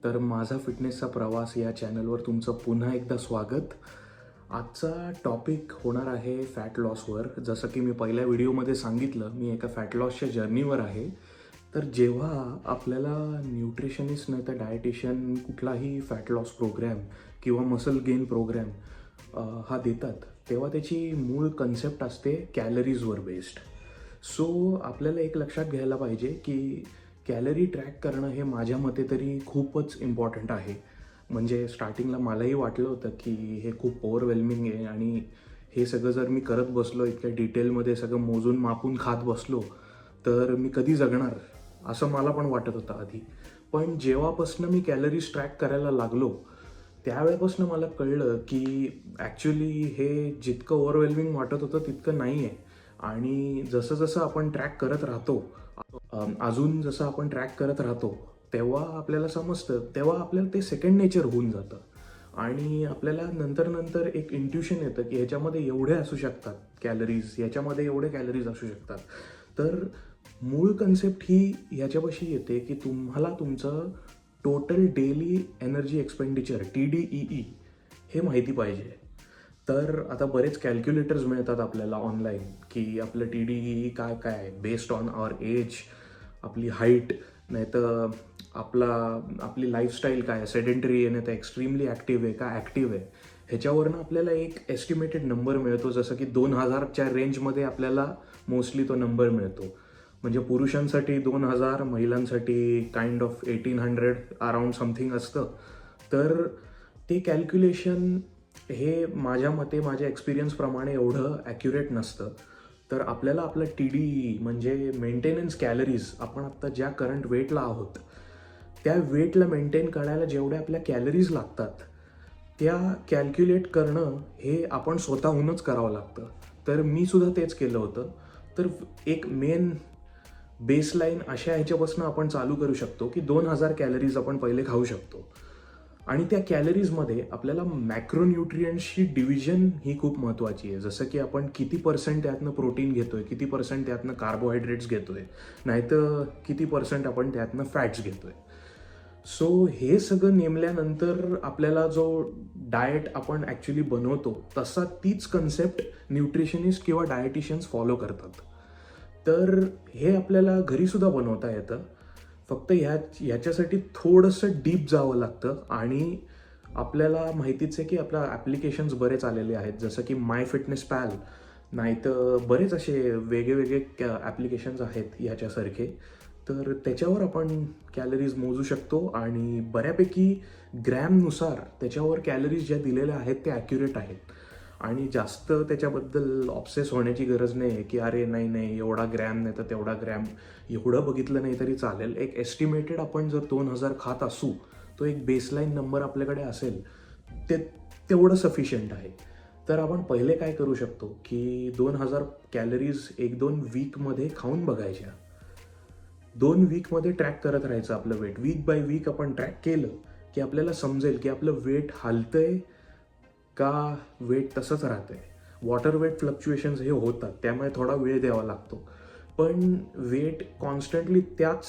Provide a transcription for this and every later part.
तर माझा फिटनेसचा प्रवास या चॅनलवर तुमचं पुन्हा एकदा स्वागत. आजचा टॉपिक होणार आहे फॅट लॉसवर. जसं की मी पहिल्या व्हिडिओमध्ये सांगितलं, मी एका फॅट लॉसच्या जर्नीवर आहे. तर जेव्हा आपल्याला न्यूट्रिशनिस्ट नाही तर डायटिशियन कुठलाही फॅट लॉस प्रोग्रॅम किंवा मसल गेन प्रोग्रॅम हा देतात, तेव्हा त्याची मूळ कन्सेप्ट असते कॅलरीजवर बेस्ड. सो आपल्याला एक लक्षात घ्यायला पाहिजे की कॅलरी ट्रॅक करणं हे माझ्या मते तरी खूपच इम्पॉर्टंट आहे. म्हणजे स्टार्टिंगला मलाही वाटलं होतं की हे खूप ओव्हरवेल्मिंग आहे आणि हे सगळं जर मी करत बसलो, इतक्या डिटेलमध्ये सगळं मोजून मापून खात बसलो, तर मी कधी जगणार, असं मला पण वाटत होतं आधी. पण जेव्हापासनं मी कॅलरीज ट्रॅक करायला लागलो, त्यावेळेपासून मला कळलं की ॲक्च्युली हे जितकं ओव्हरवेल्मिंग वाटत होतं तितकं नाही आहे. आणि जसं जसं आपण ट्रॅक करत राहतो, अजून जसं आपण ट्रॅक करत राहतो, तेव्हा आपल्याला समजतं, तेव्हा आपल्याला ते सेकंड नेचर होऊन जातं. आणि आपल्याला नंतर नंतर एक इंट्युशन येतं की ह्याच्यामध्ये एवढे असू शकतात कॅलरीज, याच्यामध्ये एवढे कॅलरीज असू शकतात. तर मूळ कन्सेप्ट ही ह्याच्यापाशी येते की तुम्हाला तुमचं total daily energy expenditure TDEE हे माहिती पाहिजे. तर आता बरेच कॅल्क्युलेटर्स मिळतात आपल्याला ऑनलाईन की आपलं TDEE काय काय आहे, बेस्ड ऑन आवर एज, आपली हाईट, नाही तर आपली लाईफस्टाईल काय आहे, सेडेंटरी आहे नाही तर एक्स्ट्रीमली ॲक्टिव्ह आहे का ॲक्टिव्ह आहे, ह्याच्यावरनं आपल्याला एक एस्टिमेटेड नंबर मिळतो. जसं की 2000च्या रेंजमध्ये आपल्याला मोस्टली तो नंबर मिळतो. म्हणजे पुरुषांसाठी 2000, महिलांसाठी काइंड ऑफ 1800 अराउंड समथिंग असतं. तर ते कॅल्क्युलेशन हे माझ्या मते, माझ्या एक्सपिरियन्सप्रमाणे एवढं ॲक्युरेट नसतं. तर आपल्याला आपलं TDEE म्हणजे मेंटेनन्स कॅलरीज, आपण आत्ता ज्या करंट वेटला आहोत त्या वेटला मेंटेन करायला जेवढ्या आपल्या कॅलरीज लागतात, त्या कॅल्क्युलेट करणं हे आपण स्वतःहूनच करावं लागतं. तर मी सुद्धा तेच केलं होतं. तर एक मेन बेसलाईन अशा ह्याच्यापासून आपण चालू करू शकतो की 2000 कॅलरीज आपण पहिले खाऊ शकतो. आणि त्या कॅलरीजमध्ये आपल्याला मॅक्रोन्यूट्रियंट्सची डिव्हिजन ही खूप महत्त्वाची आहे. जसं की आपण किती पर्सेंट त्यातनं प्रोटीन घेतोय, किती पर्सेंट त्यातनं कार्बोहायड्रेट्स घेतोय, नाहीतर किती पर्सेंट आपण त्यातनं फॅट्स घेतोय. सो हे सगळं नेमल्यानंतर आपल्याला जो डाएट आपण ॲक्च्युली बनवतो, तसा तीच कन्सेप्ट न्यूट्रिशनिस्ट किंवा डायटिशियन्स फॉलो करतात. तर हे आपल्याला घरीसुद्धा बनवता येतं. फक्त ह्याच्यासाठी थोडंसं डीप जावं लागतं. आणि आपल्याला माहितीच आहे की आपल्या ॲप्लिकेशन्स बरेच आलेले आहेत, जसं की MyFitnessPal, नाहीतर बरेच असे वेगवेगळे ॲप्लिकेशन्स आहेत ह्याच्यासारखे. तर त्याच्यावर आपण कॅलरीज मोजू शकतो आणि बऱ्यापैकी ग्रॅमनुसार त्याच्यावर कॅलरीज ज्या दिलेल्या आहेत त्या ॲक्युरेट आहेत. आणि जास्त त्याच्याबद्दल ऑब्सेस होण्याची गरज नाही आहे की अरे नाही नाही एवढा ग्रॅम नाही तर तेवढा ग्रॅम, एवढं बघितलं नाही तरी चालेल. एक एस्टिमेटेड आपण जर 2000 खात असू, तो एक बेसलाईन नंबर आपल्याकडे असेल, ते तेवढं सफिशियंट आहे. तर आपण पहिले काय करू शकतो की 2000 कॅलरीज 1-2 वीकमध्ये खाऊन बघायच्या. 2 वीकमध्ये ट्रॅक करत राहायचं आपलं वेट. वीक बाय वीक आपण ट्रॅक केलं की आपल्याला समजेल की आपलं वेट हलतंय का वेट तसंच राहतंय. वॉटर वेट फ्लक्च्युएशन्स हे होतात, त्यामुळे थोडा वेळ द्यावा लागतो. पण वेट कॉन्स्टंटली त्याच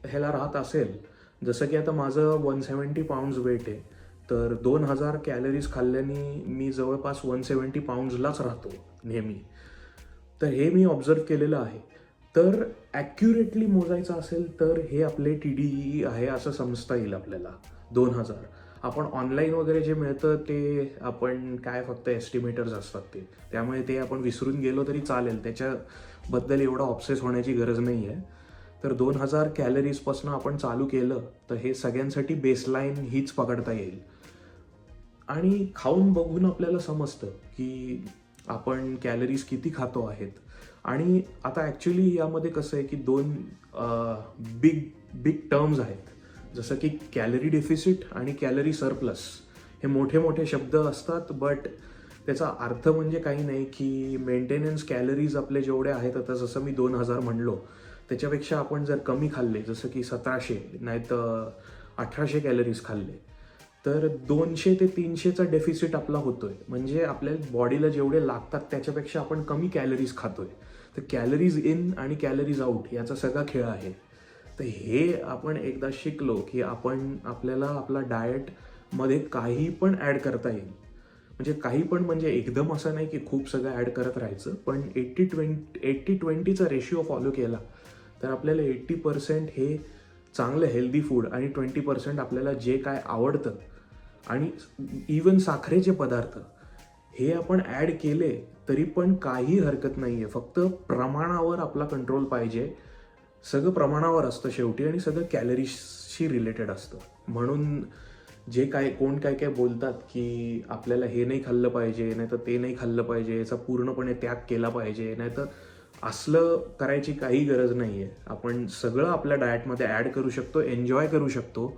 ह्याला राहत असेल, जसं की आता माझं 170 पाऊंड्स वेट आहे, तर 2000 कॅलरीज खाल्ल्याने मी जवळपास 170 पाऊंड्सलाच राहतो नेहमी. तर हे मी ऑब्झर्व केलेलं आहे. तर ॲक्युरेटली मोजायचं असेल तर हे आपले TDEE आहे असं समजता येईल आपल्याला. 2000 आपण ऑनलाईन वगैरे जे मिळतं ते आपण काय फक्त एस्टिमेटर्स असतात ते, त्यामुळे ते आपण विसरून गेलो तरी चालेल, त्याच्याबद्दल एवढं ऑब्सेस होण्याची गरज नाही आहे. तर 2000 कॅलरीजपासून आपण चालू केलं तर हे सगळ्यांसाठी बेसलाईन हीच पकडता येईल. आणि खाऊन बघून आपल्याला समजतं की आपण कॅलरीज किती खातो आहेत. आणि आता ॲक्च्युली यामध्ये कसं आहे की दोन बिग बिग टर्म्स आहेत, जसं की कॅलरी डेफिसिट आणि कॅलरी सरप्लस. हे मोठे मोठे शब्द असतात, बट त्याचा अर्थ म्हणजे काही नाही की मेंटेनन्स कॅलरीज आपले जेवढे आहेत, आता जसं मी 2000 म्हणलो, त्याच्यापेक्षा आपण जर कमी खाल्ले, जसं की 1700 नाही तर 1800 कॅलरीज खाल्ले, तर 200 ते 300चा डेफिसिट आपला होतोय. म्हणजे आपल्या बॉडीला जेवढे लागतात त्याच्यापेक्षा आपण कमी कॅलरीज खातोय. तर कॅलरीज इन आणि कॅलरीज आउट याचा सगळा खेळ आहे. तर हे आपण एकदा शिकलो की आपल्याला आपला डाएटमध्ये काही पण ॲड करता येईल. म्हणजे काही पण म्हणजे एकदम असं नाही की खूप सगळं ॲड करत राहायचं, पण 80-20चा रेशिओ फॉलो केला तर आपल्याला 80% हे चांगलं हेल्दी फूड आणि 20% आपल्याला जे काय आवडतं आणि इवन साखरेचे पदार्थ हे आपण ॲड केले तरी पण काही हरकत नाही आहे. फक्त प्रमाणावर आपला कंट्रोल पाहिजे. सगळं प्रमाणावर असतं शेवटी आणि सगळं कॅलरीजशी रिलेटेड असतं. म्हणून जे काय काय काय बोलतात की आपल्याला हे नाही खाल्लं पाहिजे, नाही तर ते नाही खाल्लं पाहिजे, याचा पूर्णपणे त्याग केला पाहिजे, नाही तर असलं करायची काही गरज नाही आहे. आपण सगळं आपल्या डाएटमध्ये ॲड करू शकतो, एन्जॉय करू शकतो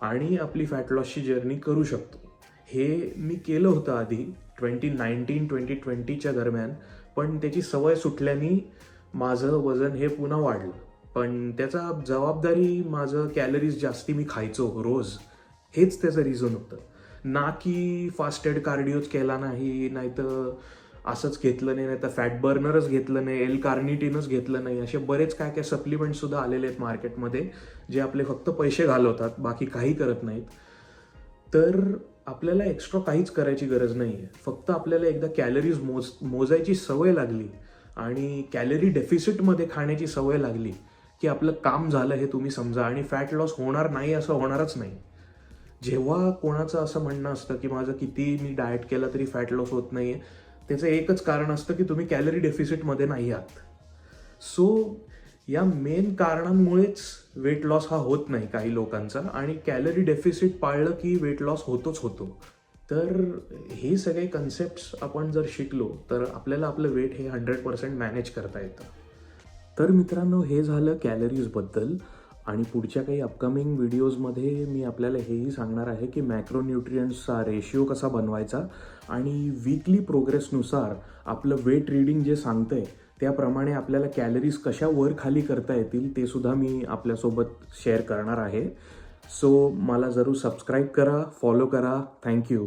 आणि आपली फॅट लॉसची जर्नी करू शकतो. हे मी केलं होतं आधी 2019-2020च्या दरम्यान, पण त्याची सवय सुटल्याने माझं वजन हे पुन्हा वाढलं. पण त्याचा जबाबदारी माझं कॅलरीज जास्ती मी खायचो रोज, हेच त्याचं रिझन होतं. ना की फास्टेड कार्डिओच केला नाही, नाहीतर असंच घेतलं नाही, नाहीतर फॅट बर्नरच घेतलं नाही, एल कार्निटिनच घेतलं नाही. असे बरेच काय काय सप्लिमेंटसुद्धा आलेले आहेत मार्केटमध्ये, जे आपले फक्त पैसे घालवतात, बाकी काही करत नाहीत. तर आपल्याला एक्स्ट्रा काहीच करायची गरज नाही आहे. फक्त आपल्याला एकदा कॅलरीज मोजायची सवय लागली आणि कॅलरी डेफिसिटमध्ये खाण्याची सवय लागली की आपलं काम झालं हे तुम्ही समजा आणि फॅट लॉस होणार नाही असं होणारच नाही. जेव्हा कोणाचं असं म्हणणं असतं की माझं किती मी डाएट केलं तरी फॅट लॉस होत नाही आहे, त्याचं एकच कारण असतं की तुम्ही कॅलरी डेफिसिटमध्ये नाही आहात. सो या मेन कारणांमुळेच वेट लॉस हा होत नाही काही लोकांचा आणि कॅलरी डेफिसिट पाळलं की वेट लॉस होतोच होतो. तर हे सगळे कन्सेप्ट्स आपण जर शिकलो तर आपल्याला आपलं वेट हे 100% मॅनेज करता येतं. तर मित्रांनो, हे झालं कॅलरीजबद्दल आणि पुढच्या काही अपकमिंग व्हिडिओजमध्ये मी आपल्याला हेही सांगणार आहे की मॅक्रोन्यूट्रियंट्सचा रेशिओ कसा बनवायचा आणि वीकली प्रोग्रेसनुसार आपलं वेट रीडिंग जे सांगतंय त्याप्रमाणे आपल्याला कॅलरीज कशा वर खाली करता येतील ते सुद्धा मी आपल्यासोबत शेअर करणार आहे. सो मला जरूर सबस्क्राईब करा, फॉलो करा. थँक्यू.